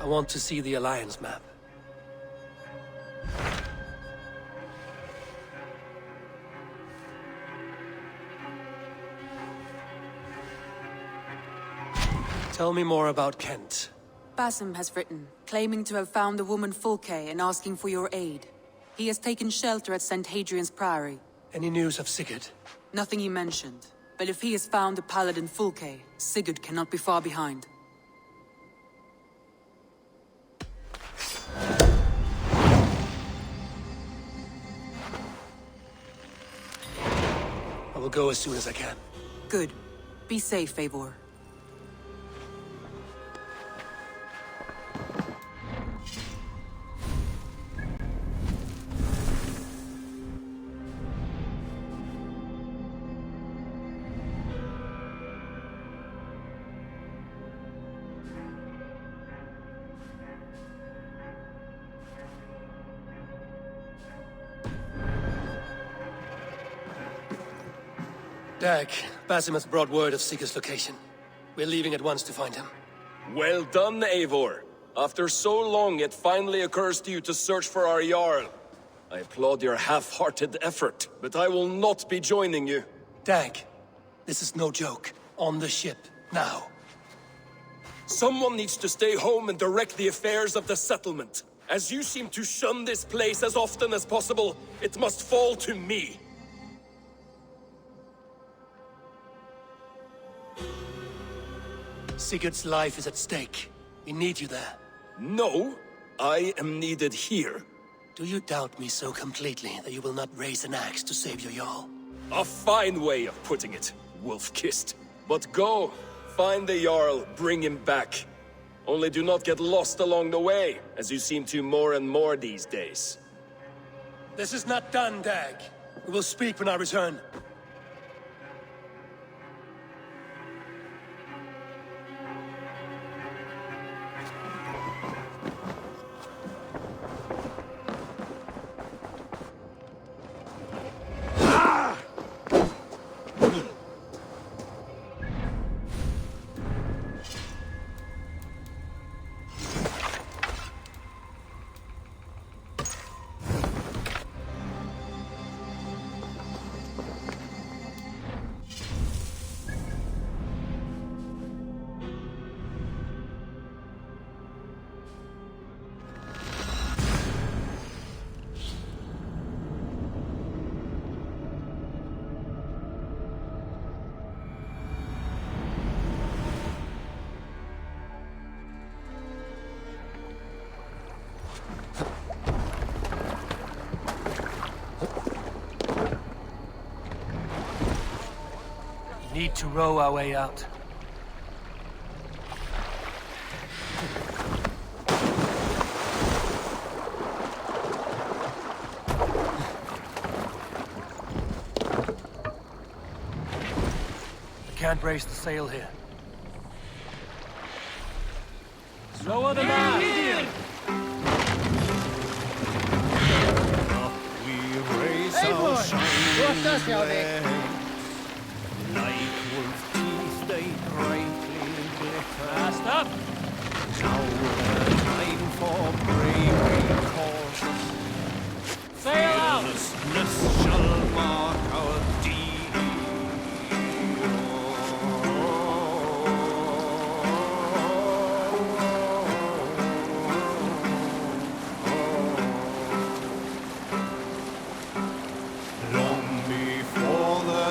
I want to see the Alliance map. Tell me more about Kent. Basim has written, claiming to have found the woman Fulke and asking for your aid. He has taken shelter at St. Hadrian's Priory. Any news of Sigurd? Nothing he mentioned. But if he has found the paladin Fulke, Sigurd cannot be far behind. I will go as soon as I can. Good. Be safe, Eivor. Dag, Basim has brought word of Sigurd's location. We're leaving at once to find him. Well done, Eivor. After so long, it finally occurs to you to search for our Jarl. I applaud your half-hearted effort, but I will not be joining you. Dag, this is no joke. On the ship, now. Someone needs to stay home and direct the affairs of the settlement. As you seem to shun this place as often as possible, it must fall to me. Sigurd's life is at stake. We need you there. No, I am needed here. Do you doubt me so completely that you will not raise an axe to save your Jarl? A fine way of putting it, wolf-kissed. But go, find the Jarl, bring him back. Only do not get lost along the way, as you seem to more and more these days. This is not done, Dag. We will speak when I return. Need to row our way out. I can't raise the sail here. Lower the mast! We raise our shining flag. Like wolf teeth they brightly glitter. Mast up! Now the time for bravery calls. Sail out! Fearlessness shall mark our deed. Long before the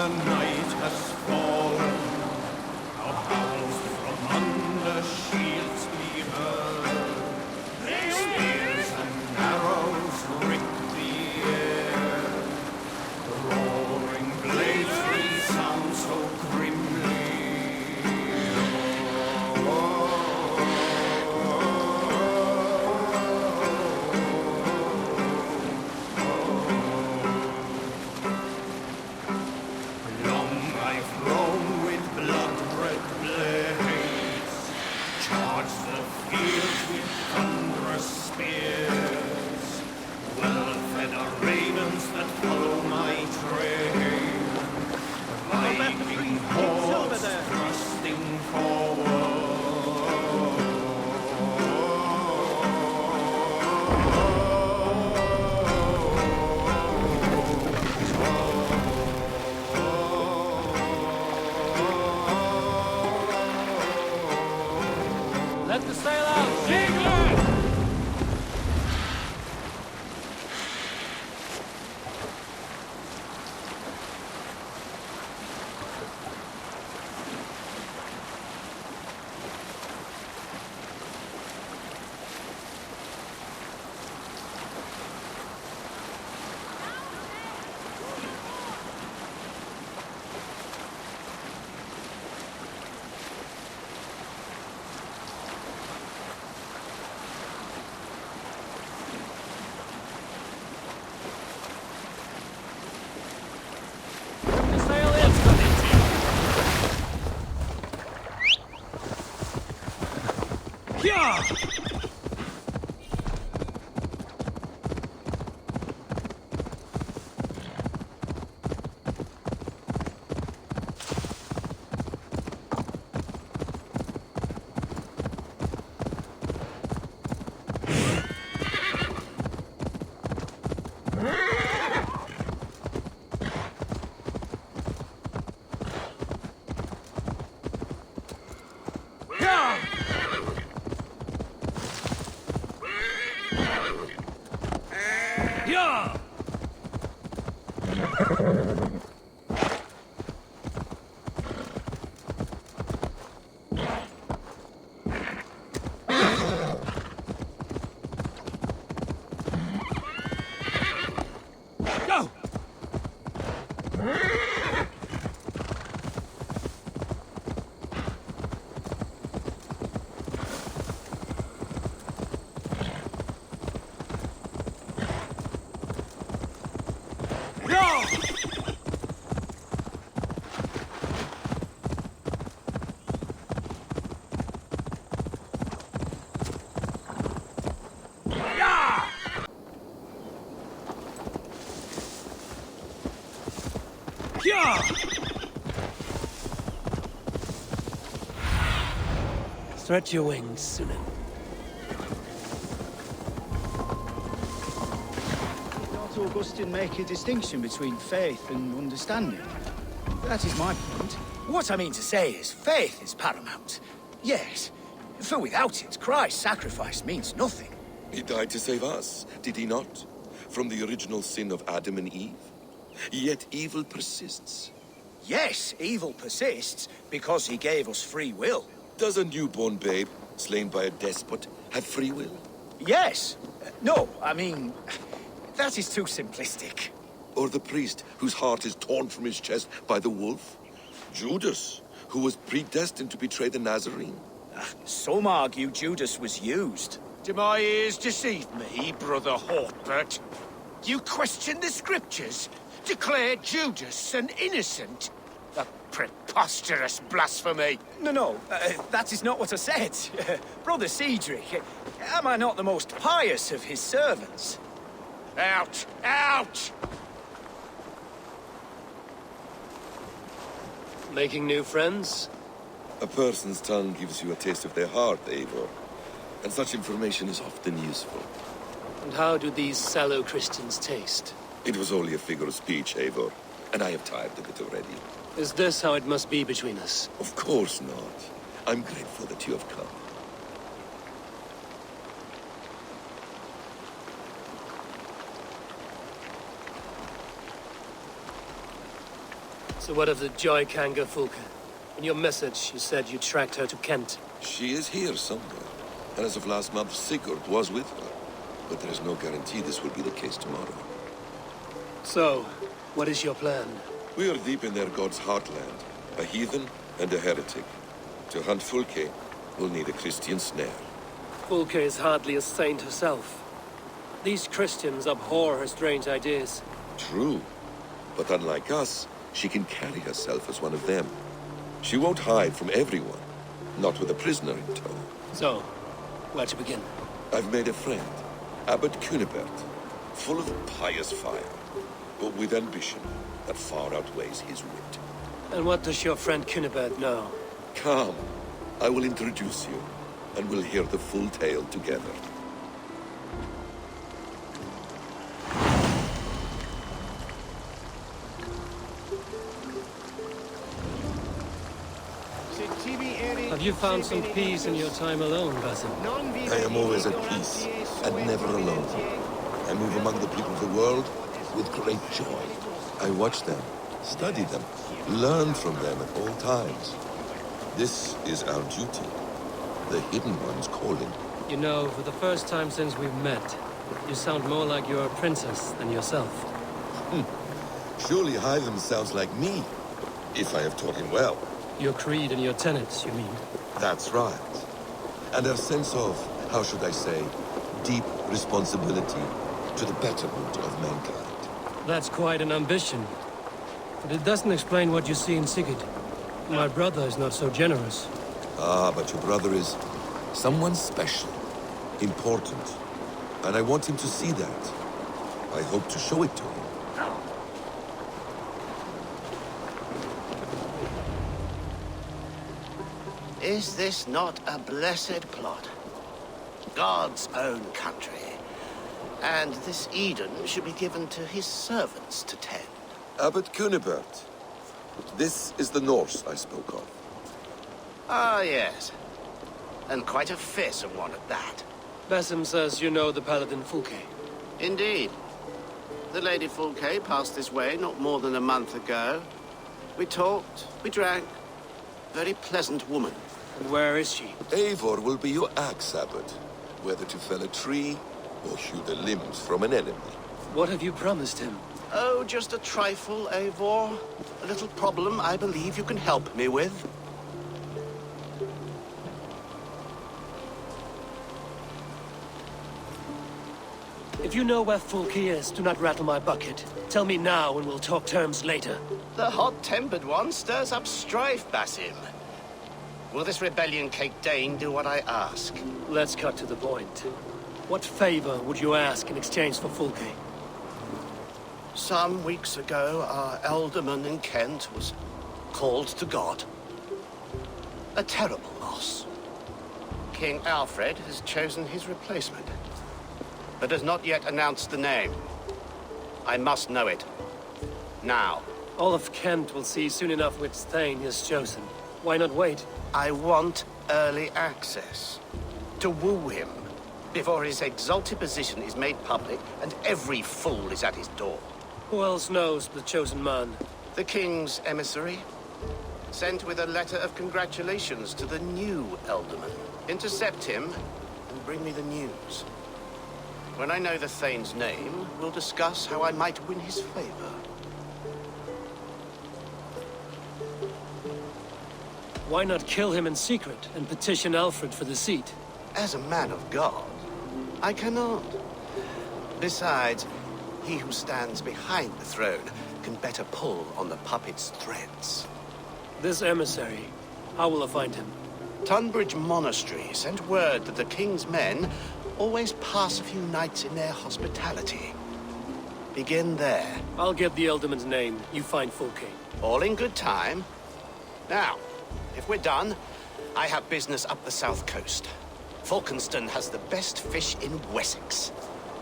Stretch your wings, Sunan. Did not Augustine make a distinction between faith and understanding? That is my point. What I mean to say is, faith is paramount. Yes, for without it, Christ's sacrifice means nothing. He died to save us, did he not? From the original sin of Adam and Eve. Yet evil persists. Yes, evil persists because he gave us free will. Does a newborn babe, slain by a despot, have free will? Yes. No, I mean, that is too simplistic. Or the priest whose heart is torn from his chest by the wolf? Judas, who was predestined to betray the Nazarene? Some argue Judas was used. Do my ears deceive me, Brother Hortbert? You question the scriptures? Declare Judas an innocent? A preposterous blasphemy! No, that is not what I said. Brother Cedric, am I not the most pious of his servants? Out! Out! Making new friends? A person's tongue gives you a taste of their heart, Eivor. And such information is often useful. And how do these sallow Christians taste? It was only a figure of speech, Eivor. And I have tired of it already. Is this how it must be between us? Of course not. I'm grateful that you have come. So what of the Joy Kanga Fulka? In your message, you said you tracked her to Kent. She is here somewhere. And as of last month, Sigurd was with her. But there is no guarantee this will be the case tomorrow. So, what is your plan? We are deep in their god's heartland. A heathen and a heretic. To hunt Fulke, we'll need a Christian snare. Fulka is hardly a saint herself. These Christians abhor her strange ideas. True. But unlike us, she can carry herself as one of them. She won't hide from everyone. Not with a prisoner in tow. So, where to begin? I've made a friend. Abbot Cunibert. Full of pious fire. But with ambition that far outweighs his wit. And what does your friend Cunibert know? Come. I will introduce you. And we'll hear the full tale together. Have you found some peace in your time alone, Basim? I am always at peace, and never alone. I move among the people of the world with great joy. I watch them, study them, learn from them at all times. This is our duty, the Hidden One's calling. You know, for the first time since we've met, you sound more like you're a princess than yourself. Surely Hytham sounds like me, if I have taught him well. Your creed and your tenets, you mean? That's right. And a sense of, how should I say, deep responsibility to the betterment of mankind. That's quite an ambition. But it doesn't explain what you see in Sigurd. My brother is not so generous. Ah, but your brother is Someone special, important. And I want him to see that. I hope to show it to him. Is this not a blessed plot? God's own country. And this Eden should be given to his servants to tend. Abbot Cunibert. This is the Norse I spoke of. Ah, yes. And quite a fearsome one at that. Basim says you know the Paladin Fulke. Indeed. The Lady Fulke passed this way not more than a month ago. We talked, we drank. Very pleasant woman. And where is she? Eivor will be your axe, Abbot. Whether to fell a tree or hew the limbs from an enemy. What have you promised him? Oh, just a trifle, Eivor. A little problem I believe you can help me with. If you know where Fulke is, do not rattle my bucket. Tell me now and we'll talk terms later. The hot-tempered one stirs up strife, Basim. Will this rebellion-caked Dane do what I ask? Let's cut to the point. What favor would you ask in exchange for Fulke? Some weeks ago, our alderman in Kent was called to God. A terrible loss. King Alfred has chosen his replacement, but has not yet announced the name. I must know it. Now. All of Kent will see soon enough which Thane is chosen. Why not wait? I want early access. To woo him, before his exalted position is made public and every fool is at his door. Who else knows the chosen man? The king's emissary, sent with a letter of congratulations to the new alderman. Intercept him and bring me the news. When I know the Thane's name, we'll discuss how I might win his favor. Why not kill him in secret and petition Alfred for the seat? As a man of God, I cannot. Besides, he who stands behind the throne can better pull on the puppet's threads. This emissary, how will I find him? Tunbridge Monastery sent word that the king's men always pass a few nights in their hospitality. Begin there. I'll get the Elderman's name. You find Fulke. All in good time. Now, if we're done, I have business up the south coast. Falkenston has the best fish in Wessex.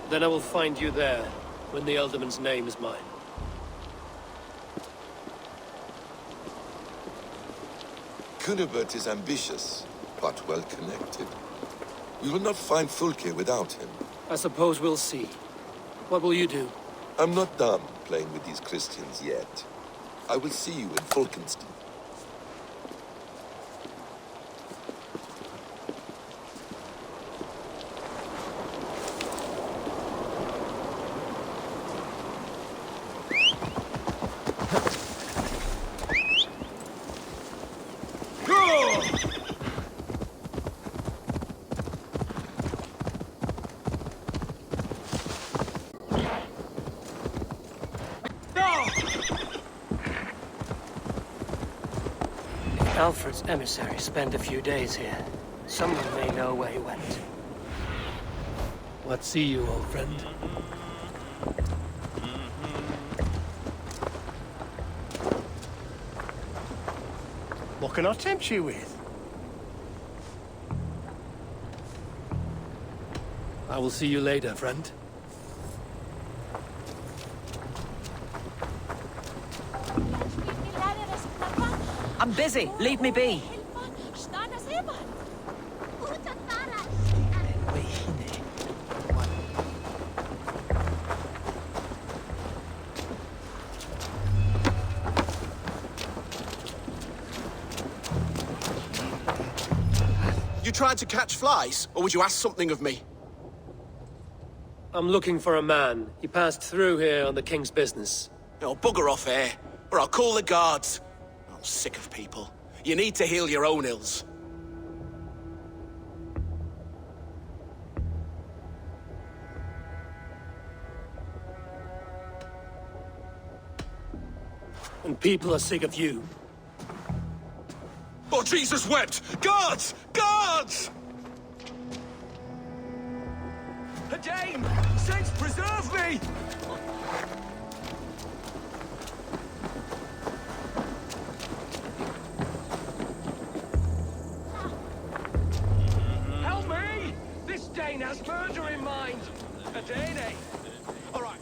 Then I will find you there, when the Elderman's name is mine. Cunibert is ambitious, but well connected. We will not find Fulke without him. I suppose we'll see. What will you do? I'm not done playing with these Christians yet. I will see you in Falkenston. Alfred's emissary spent a few days here. Someone may know where he went. What see you, old friend? What can I tempt you with? I will see you later, friend. I'm busy. Leave me be. You tried to catch flies, or would you ask something of me? I'm looking for a man. He passed through here on the king's business. Oh, bugger off here, or I'll call the guards. I'm sick of people. You need to heal your own ills. And people are sick of you. Oh, Jesus wept! Guards! Guards! A Dane! Saints preserve me! Help me! This Dane has murder in mind! A Dane, eh? All right.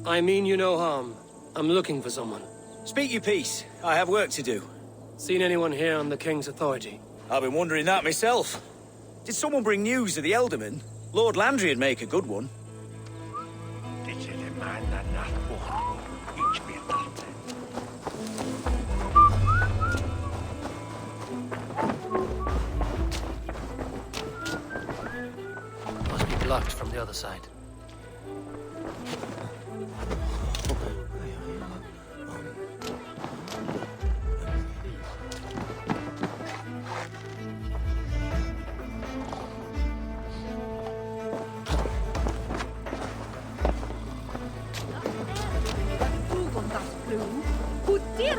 I mean you no harm. I'm looking for someone. Speak your piece. I have work to do. Seen anyone here on the King's authority? I've been wondering that myself. Did someone bring news of the Elderman? Lord Landry'd make a good one. Must be blocked from the other side.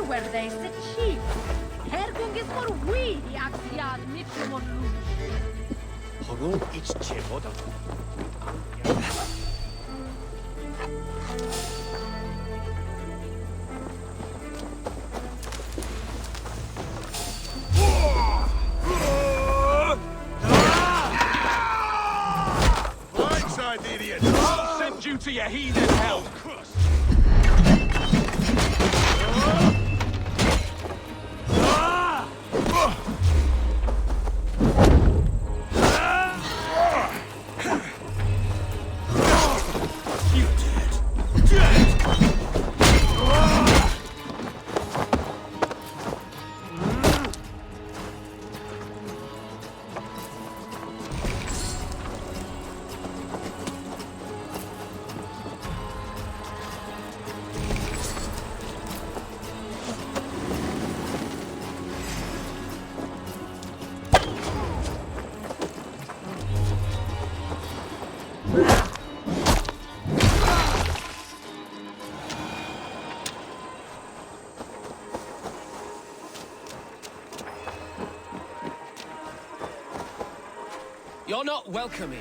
Where they sit cheap. Hergunges for we the axiad mitrimon Horun it's chevoda. Blindside, idiot! I'll send you to your heathen hell! You're not welcome here.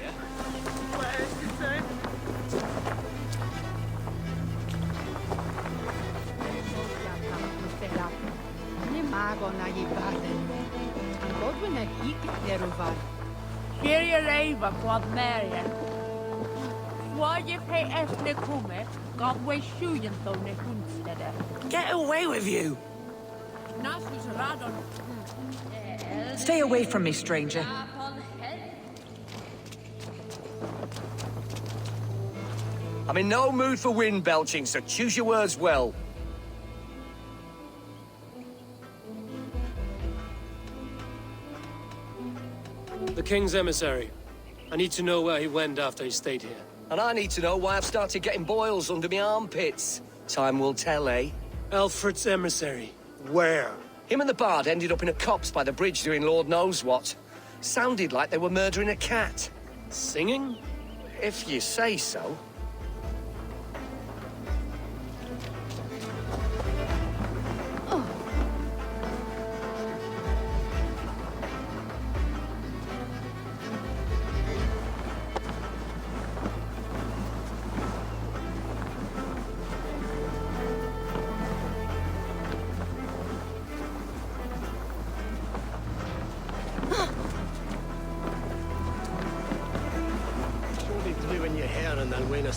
Get away with you! Stay away from me, stranger. I'm in no mood for wind belching, so choose your words well. The King's emissary. I need to know where he went after he stayed here. And I need to know why I've started getting boils under my armpits. Time will tell, eh? Alfred's emissary. Where? Him and the bard ended up in a copse by the bridge doing Lord knows what. Sounded like they were murdering a cat. Singing? If you say so.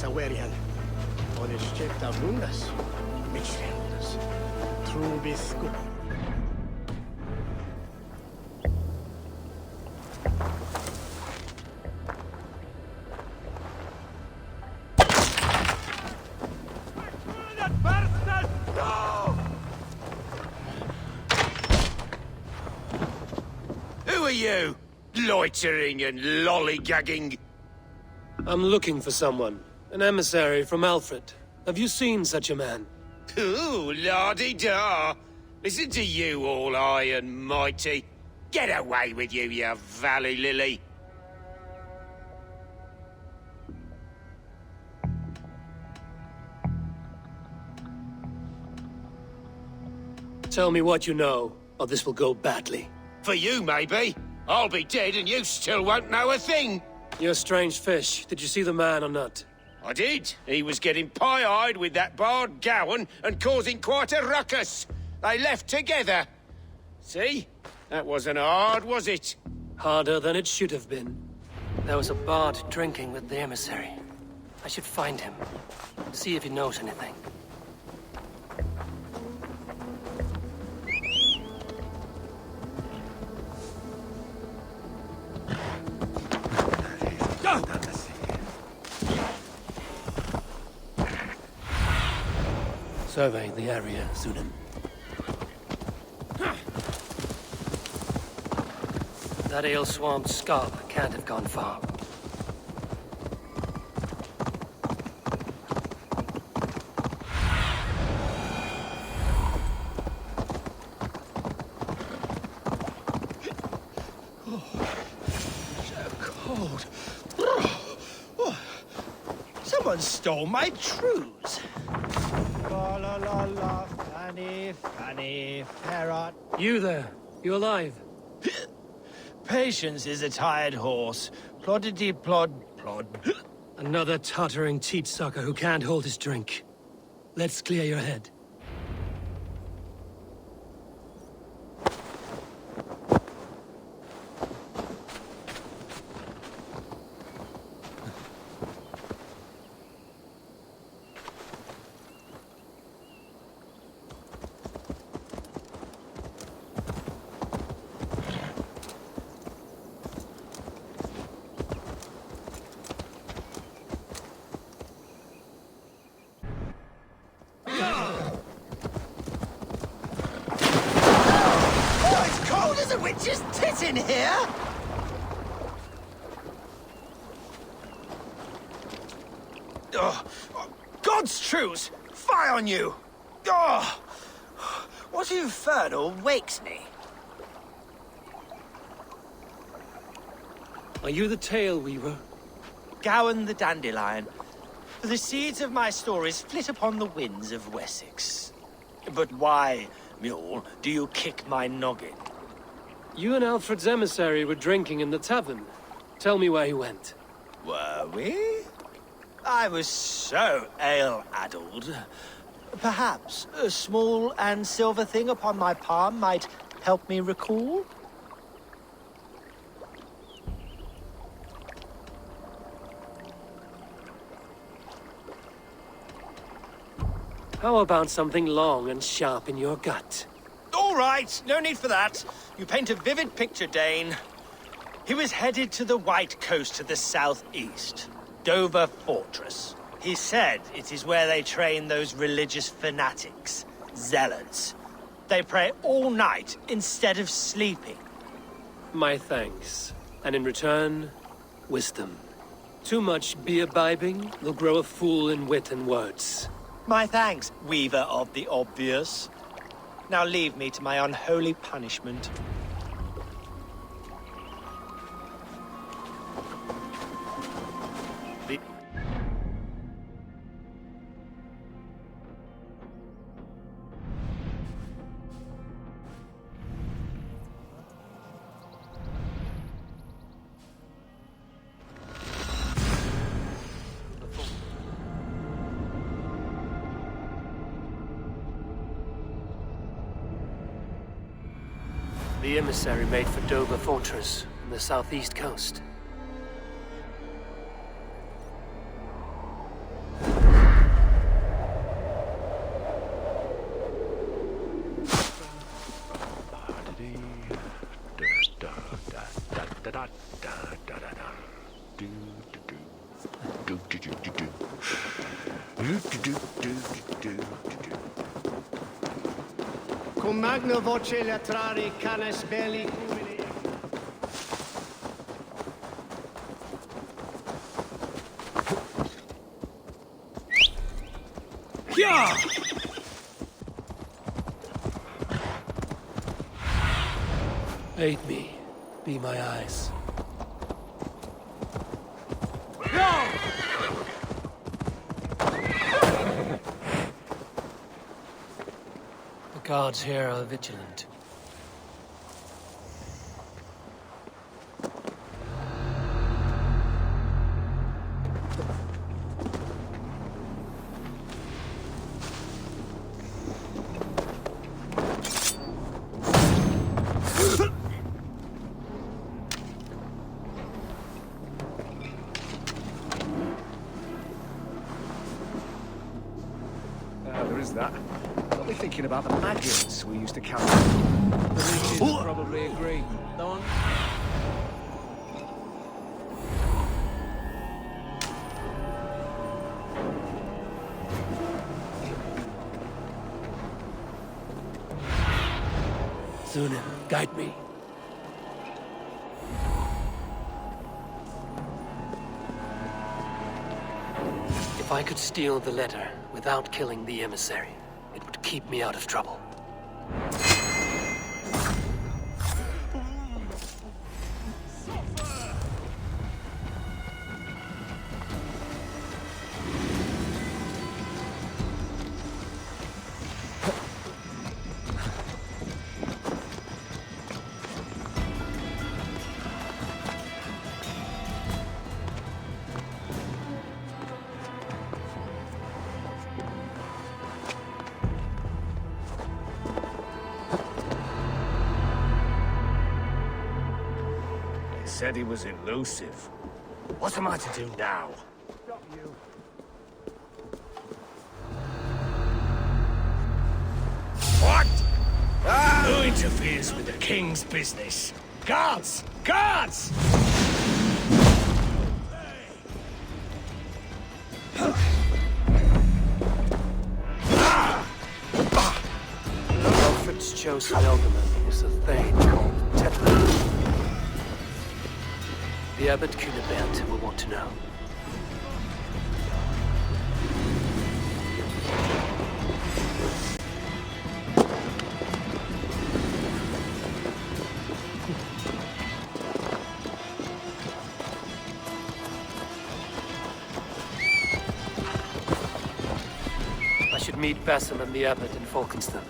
Awerian. On his shaped of Lundas, Mixlandas, True Biscup. Who are you? Loitering and lollygagging. I'm looking for someone. An emissary from Alfred. Have you seen such a man? Ooh, la-di-da. Listen to you, all high and mighty. Get away with you, you valley lily. Tell me what you know, or this will go badly. For you, maybe. I'll be dead and you still won't know a thing. You're a strange fish. Did you see the man or not? I did. He was getting pie-eyed with that bard Gowan and causing quite a ruckus. They left together. See? That wasn't hard, was it? Harder than it should have been. There was a bard drinking with the emissary. I should find him. See if he knows anything. Survey the area, Sunan. That ale-swamped scarp can't have gone far. Someone stole my trews. La la la la, Fanny, Fanny, Ferrat. You there? You alive? Patience is a tired horse. Ploddity plod, plod. Another tottering teat-sucker who can't hold his drink. Let's clear your head. Witch's tit in here? Oh, God's truce! Fie on you! Oh, what infernal wakes me? Are you the tale weaver? Gowan the dandelion. For the seeds of my stories flit upon the winds of Wessex. But why, mule, do you kick my noggin? You and Alfred's emissary were drinking in the tavern. Tell me where he went. Were we? I was so ale-addled. Perhaps a small and silver thing upon my palm might help me recall? How about something long and sharp in your gut? All right, no need for that. You paint a vivid picture, Dane. He was headed to the White Coast to the southeast, Dover Fortress. He said it is where they train those religious fanatics, zealots. They pray all night instead of sleeping. My thanks. And in return, wisdom. Too much beer-bibbing will grow a fool in wit and words. My thanks, weaver of the obvious. Now leave me to my unholy punishment. The emissary made for Dover Fortress on the southeast coast. Cum magna voce latrari canes belli cumuli. Yeah! Aid me. Be my eyes. Guards here are vigilant. There is that. Got me thinking about the maggots we used to carry. The leeches would probably agree. No one? Zunin, guide me. If I could steal the letter without killing the emissary, it would keep me out of trouble. Said he was elusive. What am I to do now? Stop you. What? Who interferes with the king's business? Guards! Guards! Alfred's chosen ealdorman is a thane called Tetman. The Abbot Cunibert will want to know. I should meet Basim and the Abbot in Falkenston.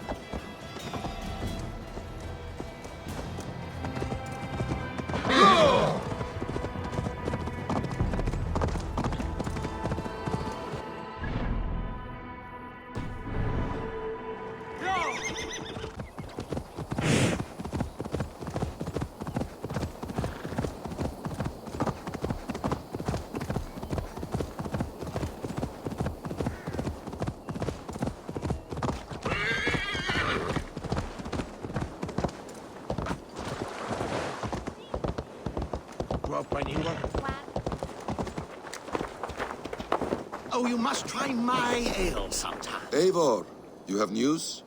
Oh, you must try my ale sometime. Eivor, you have news?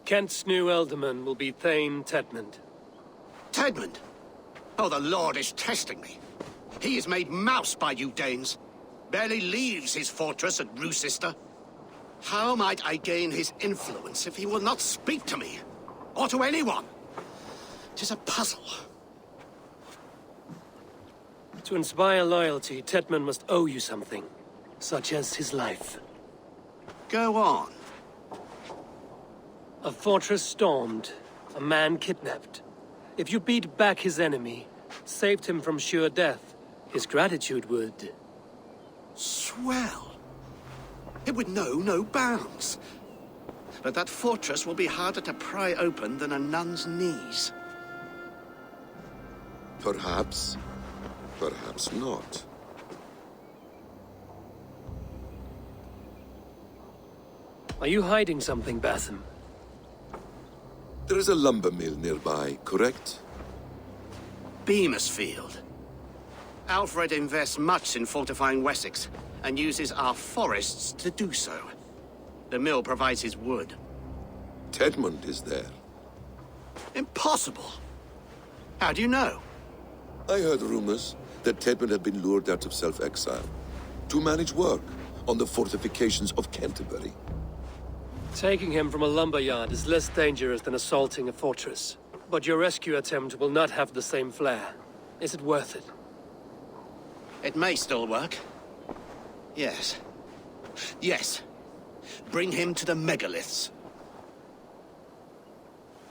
Kent's new ealdorman will be Thane Tedmund. Tedmund? Oh, the Lord is testing me. He is made mouse by you Danes. Barely leaves his fortress at Roosister. How might I gain his influence if he will not speak to me? Or to anyone? 'Tis a puzzle. To inspire loyalty, Tedman must owe you something, such as his life. Go on. A fortress stormed, a man kidnapped. If you beat back his enemy, saved him from sure death, his gratitude would... Swell. It would know no bounds. But that fortress will be harder to pry open than a nun's knees. Perhaps. Perhaps not. Are you hiding something, Basim? There is a lumber mill nearby, correct? Beamisfield. Alfred invests much in fortifying Wessex, and uses our forests to do so. The mill provides his wood. Tedmund is there. Impossible! How do you know? I heard rumors that Tedmund had been lured out of self-exile to manage work on the fortifications of Canterbury. Taking him from a lumberyard is less dangerous than assaulting a fortress. But your rescue attempt will not have the same flair. Is it worth it? It may still work. Yes. Yes. Bring him to the megaliths.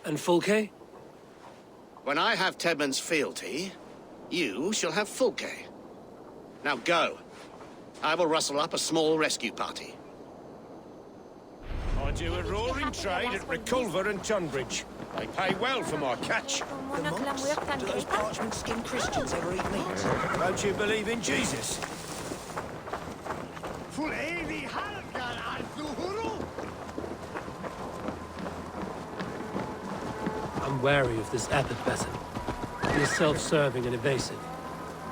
And Fulke? When I have Tedmund's fealty, you shall have Fulke. Now go. I will rustle up a small rescue party. I do a roaring trade at Reculver and Tunbridge. They pay well for my catch. The monks? Do those parchment-skinned Christians ever eat meat? Don't you believe in Jesus? I'm wary of this abbot Besson. He is self-serving and evasive.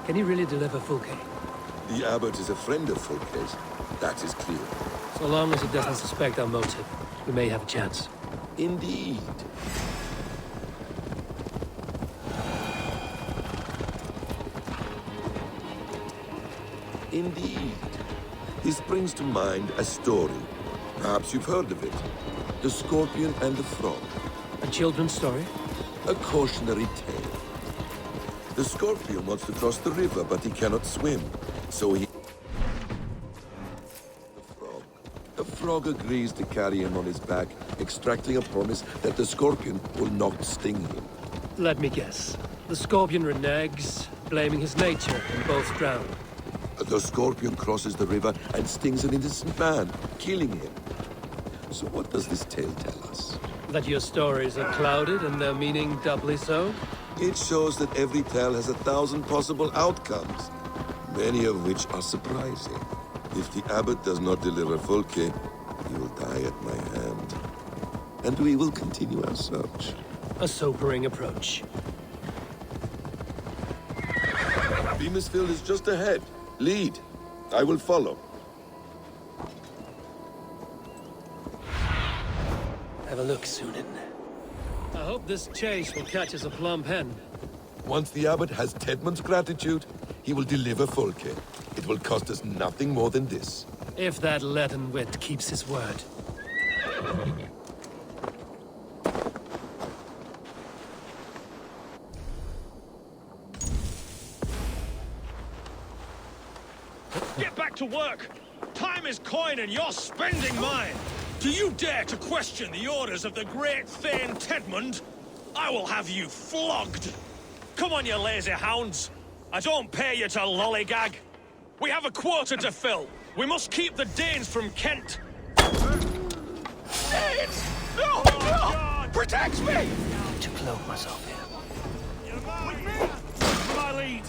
Can he really deliver Fulke? The abbot is a friend of Fulke's. That is clear. So long as he doesn't suspect our motive, we may have a chance. Indeed. Indeed. This brings to mind a story. Perhaps you've heard of it. The Scorpion and the Frog. A children's story? A cautionary tale. The Scorpion wants to cross the river, but he cannot swim. So he... The frog agrees to carry him on his back, extracting a promise that the Scorpion will not sting him. Let me guess. The Scorpion reneges, blaming his nature, and both drown. The Scorpion crosses the river and stings an innocent man, killing him. So what does this tale tell us? That your stories are clouded and their meaning doubly so? It shows that every tale has 1,000 possible outcomes, many of which are surprising. If the abbot does not deliver Fulke, he will die at my hand. And we will continue our search. A sobering approach. Beamisfield is just ahead. Lead. I will follow. Have a look, Sunan. I hope this chase will catch us a plump hen. Once the abbot has Tedmund's gratitude, he will deliver Fulke. It will cost us nothing more than this. If that leaden wit keeps his word. Get back to work! Time is coin and you're spending mine! Do you dare to question the orders of the great Thane Tedmund? I will have you flogged! Come on, you lazy hounds! I don't pay you to lollygag! We have a quota to fill! We must keep the Danes from Kent! Danes! No! No! Protect me! To cloak myself here. With me! My lead!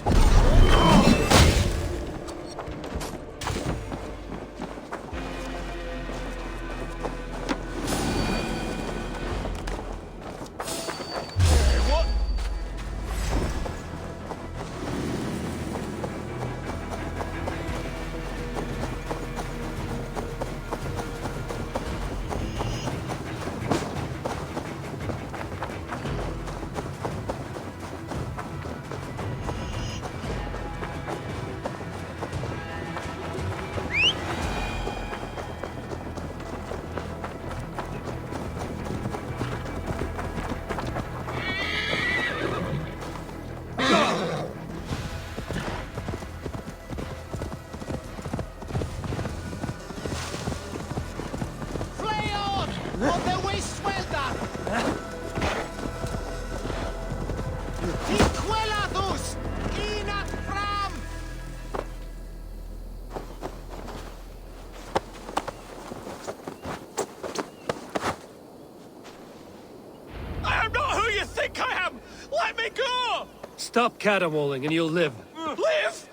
Stop caterwauling and you'll live. Live?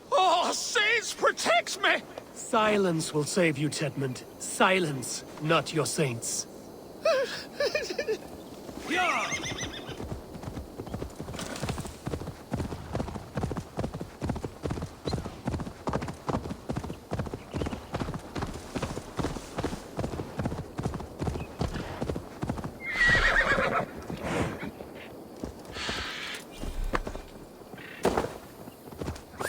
Oh, saints, protect me! Silence will save you, Tedmund. Silence, not your saints. Yeah!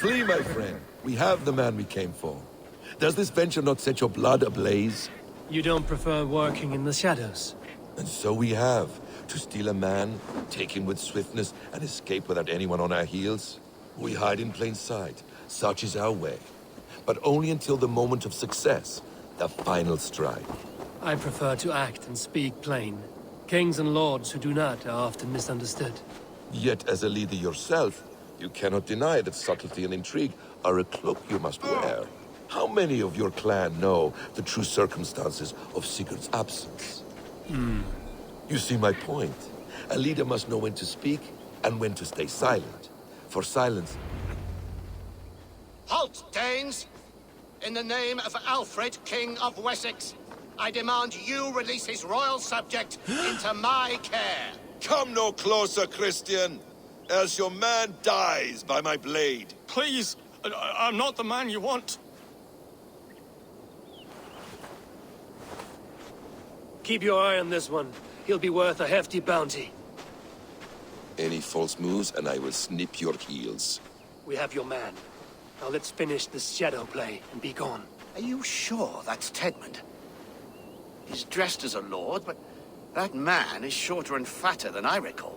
Flee, my friend. We have the man we came for. Does this venture not set your blood ablaze? You don't prefer working in the shadows? And so we have. To steal a man, take him with swiftness, and escape without anyone on our heels? We hide in plain sight. Such is our way. But only until the moment of success, the final strike. I prefer to act and speak plain. Kings and lords who do not are often misunderstood. Yet, as a leader yourself, you cannot deny that subtlety and intrigue are a cloak you must wear. How many of your clan know the true circumstances of Sigurd's absence? You see my point. A leader must know when to speak and when to stay silent. For silence... Halt, Danes! In the name of Alfred, King of Wessex, I demand you release his royal subject into my care. Come no closer, Christian, else your man dies by my blade. Please, I'm not the man you want. Keep your eye on this one. He'll be worth a hefty bounty. Any false moves, and I will snip your heels. We have your man. Now let's finish this shadow play and be gone. Are you sure that's Tedmund? He's dressed as a lord, but that man is shorter and fatter than I recall.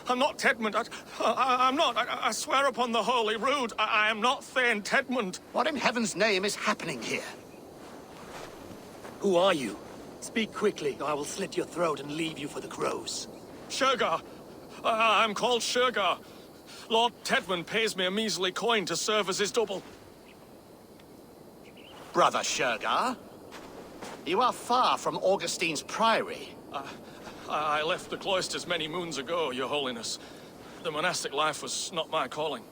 I'm not Tedmund. I'm not. I swear upon the Holy Rood, I am not Thane Tedmund. What in heaven's name is happening here? Who are you? Speak quickly, or I will slit your throat and leave you for the crows. Shergar. I'm called Shergar. Lord Tedmund pays me a measly coin to serve as his double. Brother Shergar? You are far from Augustine's priory. I left the cloisters many moons ago, Your Holiness. The monastic life was not my calling.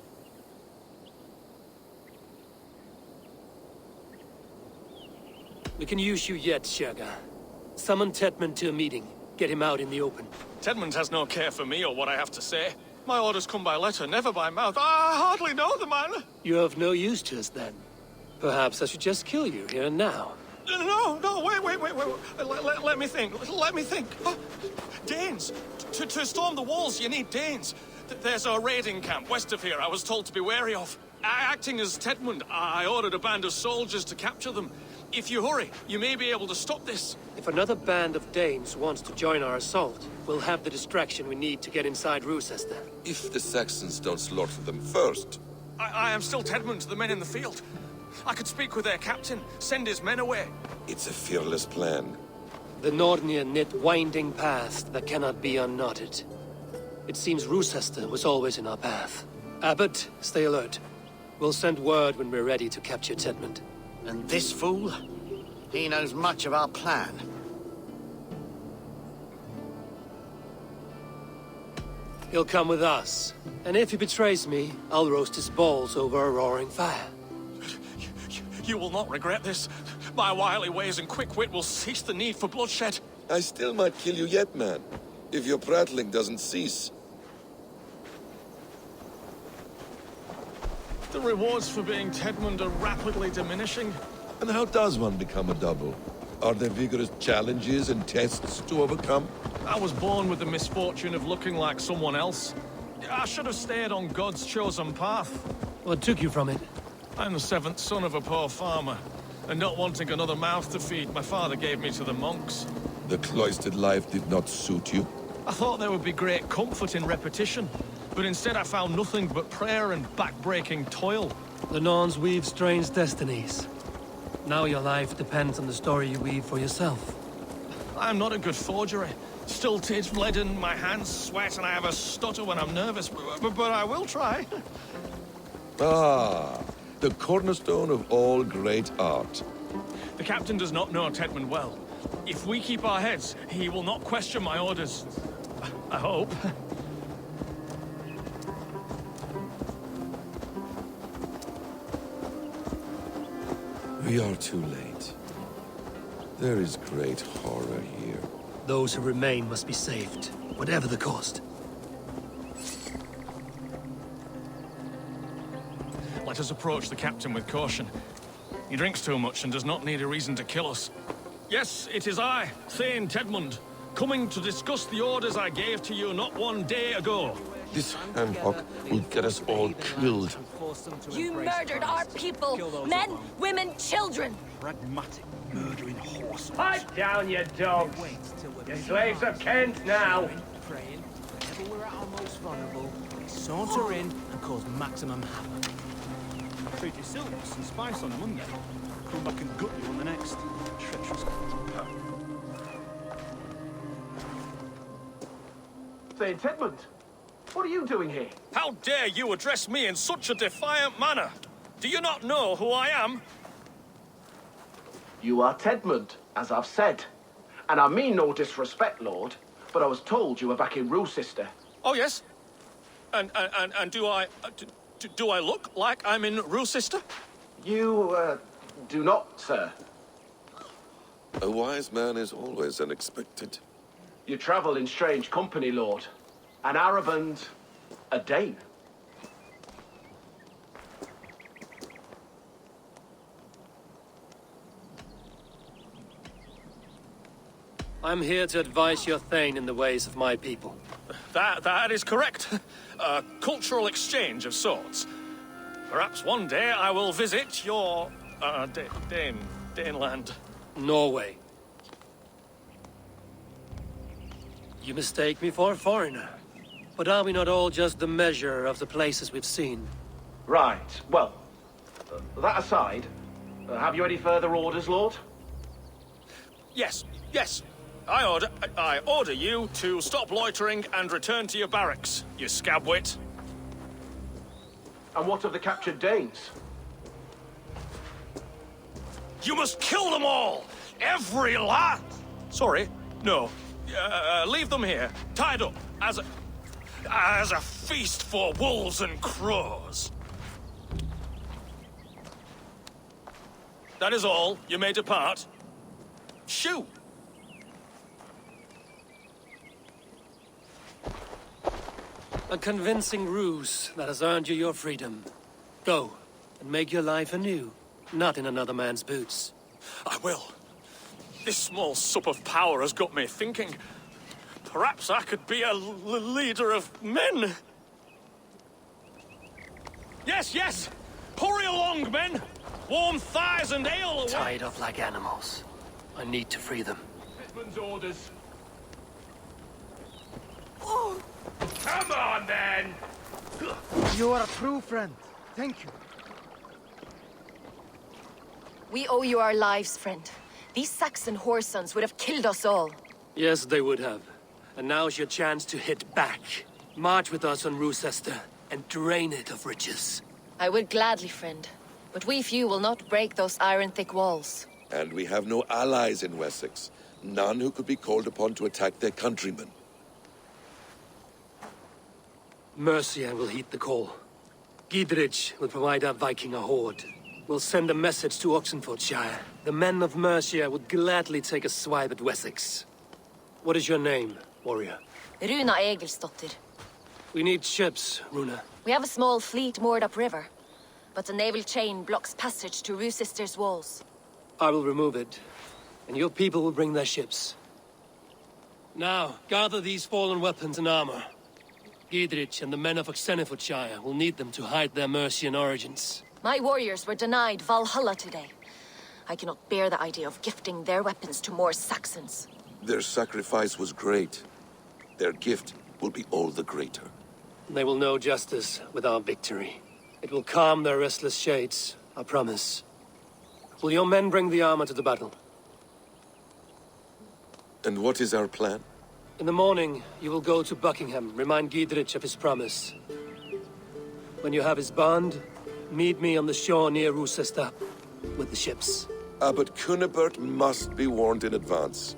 We can use you yet, Shergar. Summon Tedmund to a meeting. Get him out in the open. Tedmund has no care for me or what I have to say. My orders come by letter, never by mouth. I hardly know the man. You're of no use to us, then. Perhaps I should just kill you here and now. No, wait. Let me think. Danes. To storm the walls, you need Danes. There's a raiding camp west of here I was told to be wary of. Acting as Tedmund, I ordered a band of soldiers to capture them. If you hurry, you may be able to stop this. If another band of Danes wants to join our assault, we'll have the distraction we need to get inside Rochester. If the Saxons don't slaughter them first. I am still Tedmund to the men in the field. I could speak with their captain, send his men away. It's a fearless plan. The Nordnir knit winding paths that cannot be unknotted. It seems Rochester was always in our path. Abbot, stay alert. We'll send word when we're ready to capture Tedmund. And this fool? He knows much of our plan. He'll come with us. And if he betrays me, I'll roast his balls over a roaring fire. You will not regret this. My wily ways and quick wit will cease the need for bloodshed. I still might kill you yet, man. If your prattling doesn't cease. The rewards for being Tedmund are rapidly diminishing. And how does one become a double? Are there vigorous challenges and tests to overcome? I was born with the misfortune of looking like someone else. I should have stayed on God's chosen path. What took you from it? I'm the seventh son of a poor farmer. And not wanting another mouth to feed, my father gave me to the monks. The cloistered life did not suit you? I thought there would be great comfort in repetition. But instead I found nothing but prayer and back-breaking toil. The Norns weave strange destinies. Now your life depends on the story you weave for yourself. I'm not a good forgery. Stilted, leaden, my hands sweat, and I have a stutter when I'm nervous. But I will try. Ah, the cornerstone of all great art. The captain does not know Tedmund well. If we keep our heads, he will not question my orders. I hope. We are too late. There is great horror here. Those who remain must be saved, whatever the cost. Let us approach the captain with caution. He drinks too much and does not need a reason to kill us. Yes, it is I, Thane Tedmund, coming to discuss the orders I gave to you not one day ago. This handhawk will get us all killed. You murdered our people! Men, women, children! Pragmatic, murdering horse. Pipe down, you dogs! Your slaves are Kent now! Praying, whenever we're at our most vulnerable, they saunter in and cause maximum havoc. Trade your silks and spice on Monday. Come back and gut you on the next. Treacherous. St. Edmund. What are you doing here? How dare you address me in such a defiant manner? Do you not know who I am? You are Tedmund, as I've said. And I mean no disrespect, Lord, but I was told you were back in Rochester. Oh, yes? And do I... do I look like I'm in Rochester? You, do not, sir. A wise man is always unexpected. You travel in strange company, Lord. An Arab and a Dane. I'm here to advise your Thane in the ways of my people. That is correct. A cultural exchange of sorts. Perhaps one day I will visit your, Daneland. Norway. You mistake me for a foreigner. But are we not all just the measure of the places we've seen? Right. Well, that aside, have you any further orders, Lord? Yes. I order you to stop loitering and return to your barracks, you scabwit. And what of the captured Danes? You must kill them all! Every last... Sorry, no. Leave them here, tied up, as a feast for wolves and crows. That is all. You may depart. Shoot! A convincing ruse that has earned you your freedom. Go, and make your life anew, not in another man's boots. I will. This small sup of power has got me thinking. Perhaps I could be a leader of men. Yes! Hurry along, men! Warm thighs and ale away. Tied up like animals. I need to free them. Hetman's orders. Oh! Come on, then! You are a true friend. Thank you. We owe you our lives, friend. These Saxon whoresons would have killed us all. Yes, they would have. And now's your chance to hit back. March with us on Rochester and drain it of riches. I would gladly, friend. But we few will not break those iron-thick walls. And we have no allies in Wessex. None who could be called upon to attack their countrymen. Mercia will heed the call. Gidrich will provide our Viking a horde. We'll send a message to Oxenfordshire. The men of Mercia would gladly take a swipe at Wessex. What is your name, warrior? Runa Egilsdottir. We need ships, Runa. We have a small fleet moored upriver, but the naval chain blocks passage to Rochester's walls. I will remove it, and your people will bring their ships. Now, gather these fallen weapons and armor. Gidrich and the men of Oxenfordshire will need them to hide their Mercian origins. My warriors were denied Valhalla today. I cannot bear the idea of gifting their weapons to more Saxons. Their sacrifice was great. Their gift will be all the greater. They will know justice with our victory. It will calm their restless shades, I promise. Will your men bring the armor to the battle? And what is our plan? In the morning, you will go to Buckingham, remind Gidrich of his promise. When you have his bond, meet me on the shore near Rochester with the ships. Abbot Cunibert must be warned in advance.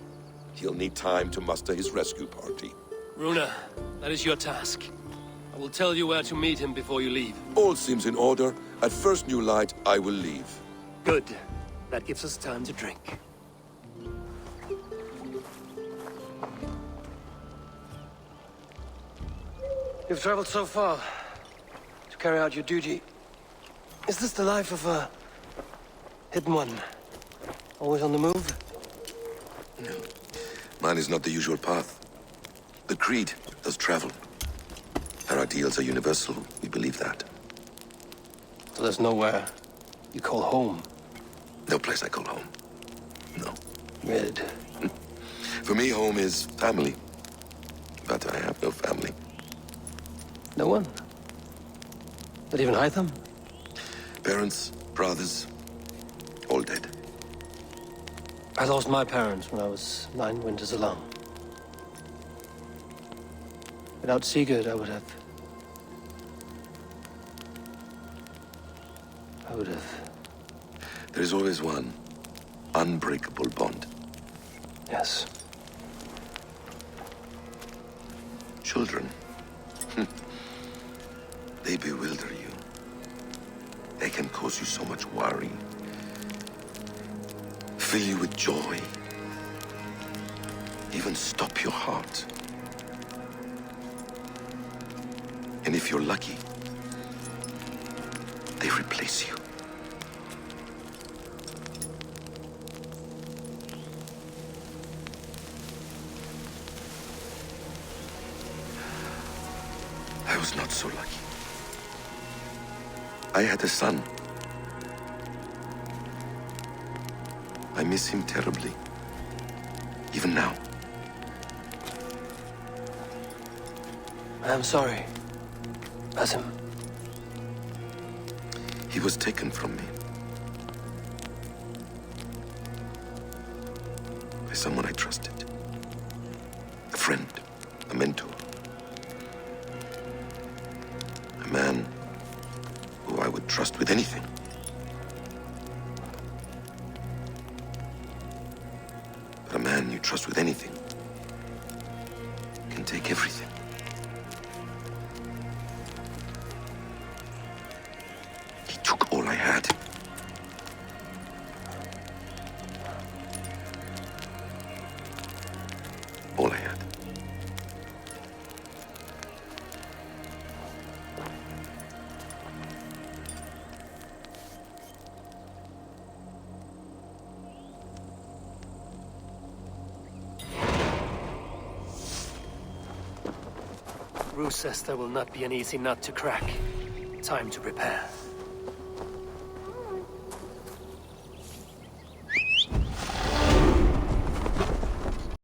He'll need time to muster his rescue party. Runa, that is your task. I will tell you where to meet him before you leave. All seems in order. At first new light, I will leave. Good. That gives us time to drink. You've traveled so far to carry out your duty. Is this the life of a hidden one? Always on the move? No. Mine is not the usual path. The Creed does travel. Our ideals are universal. We believe that. So there's nowhere you call home? No place I call home. No. Good. For me, home is family. But I have no family. No one? Not even Hytham? Parents, brothers, all dead. I lost my parents when I was 9 winters alone. Without Sigurd, I would have... There is always one unbreakable bond. Yes. Children. They bewilder you. They can cause you so much worry. Fill you with joy. Even stop your heart. And if you're lucky, they replace you. I was not so lucky. I had a son. I miss him terribly. Even now. I'm sorry. Basim. He was taken from me. By someone I trusted. A friend. A mentor. A man who I would trust with anything. But a man you trust with anything can take everything. He took all I had. All I had. Roosester will not be an easy nut to crack. Time to prepare.